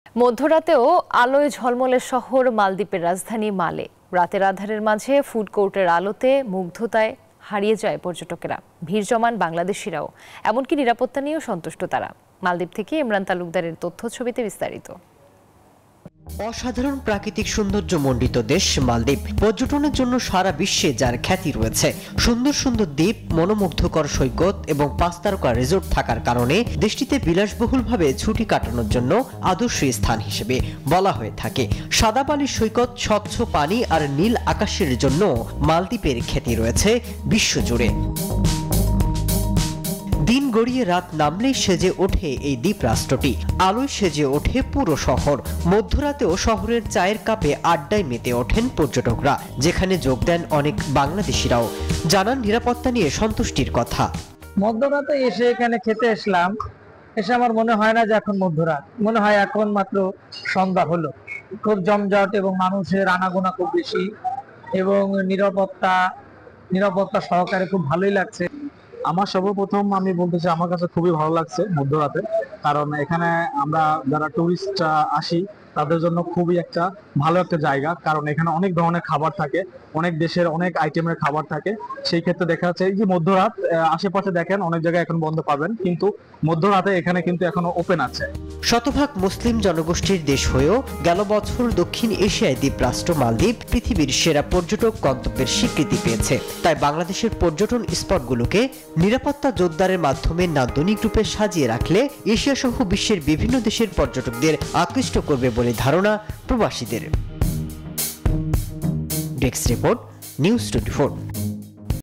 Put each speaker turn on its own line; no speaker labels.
মধ্যরাতেও আলোয় ঝলমলে শহর মালদ্বীপের রাজধানী মালে। রাতের আধারের মাঝে ফুড কোর্টের আলোতে মুগ্ধতায় হারিয়ে যায় পর্যটকেরা। ভিড় জমান বাংলাদেশিরাও, এমনকি নিরাপত্তা নিয়েও সন্তুষ্ট তারা। মালদ্বীপ থেকে ইমরান তালুকদারের তথ্য ছবিতে বিস্তারিত।
অসাধারণ প্রাকৃতিক সৌন্দর্য মণ্ডিত দেশ মালদ্বীপ। পর্যটনের জন্য সারা বিশ্বে যার খ্যাতি রয়েছে। সুন্দর সুন্দর দ্বীপ, মনোমুগ্ধকর সৈকত এবং 5 তারকা রিসোর্ট থাকার কারণে দেশটিতে বিলাসবহুলভাবে ছুটি কাটানোর জন্য আদর্শ স্থান হিসেবে বলা হয়ে থাকে। সাদা বালির সৈকত, স্বচ্ছ পানি আর নীল আকাশের জন্য মালদ্বীপের খ্যাতি রয়েছে বিশ্বজুড়ে। দিন গড়িয়ে রাত নামলেই সেজে ওঠে এই দ্বীপ রাষ্ট্রটি। আলোয় সেজে ওঠে পুরো শহর। মধ্যরাতেও শহরের চায়ের কাপে আড্ডায় মেতে ওঠেন পর্যটকরা, যেখানে যোগ দেন অনেক বাংলাদেশিরাও। জানান নিরাপত্তা নিয়ে সন্তুষ্টির কথা।
মধ্যরাতে এসে এখানে খেতে এসলাম, এসে আমার মনে হয় না যে এখন মধ্যরাত, মনে হয় এখন মাত্র সন্ধ্যা হলো। খুব জমজট এবং মানুষের আনাগোনা খুব বেশি এবং নিরাপত্তা সহকারে খুব ভালোই লাগছে।
আমার সর্বপ্রথম আমি বলতে চাই, আমার কাছে খুবই ভালো লাগছে মধ্যরাতে, কারণ এখানে আমরা যারা টুরিস্ট আসি তাদের জন্য খুবই একটা ভালো একটা জায়গা। কারণ এখানে অনেক ধরনের খাবার থাকে, অনেক দেশের অনেক আইটেমের খাবার থাকে। সেই ক্ষেত্রে দেখা যাচ্ছে এই যে মধ্যরাত, আশেপাশে দেখেন অনেক জায়গায় এখন বন্ধ পাবেন, কিন্তু মধ্যরাতে এখানে কিন্তু এখনো ওপেন আছে।
শতভাগ মুসলিম জনগোষ্ঠীর দেশ হয়েও গেল বছর দক্ষিণ এশিয়ায় দ্বীপরাষ্ট্র মালদ্বীপ পৃথিবীর সেরা পর্যটক গন্তব্যের স্বীকৃতি পেয়েছে। তাই বাংলাদেশের পর্যটন স্পটগুলোকে নিরাপত্তা জোরদারের মাধ্যমে নান্দনিক রূপে সাজিয়ে রাখলে এশিয়া সহ বিশ্বের বিভিন্ন দেশের পর্যটকদের আকৃষ্ট করবে বলে ধারণা প্রবাসীদের। Desk report, news 24।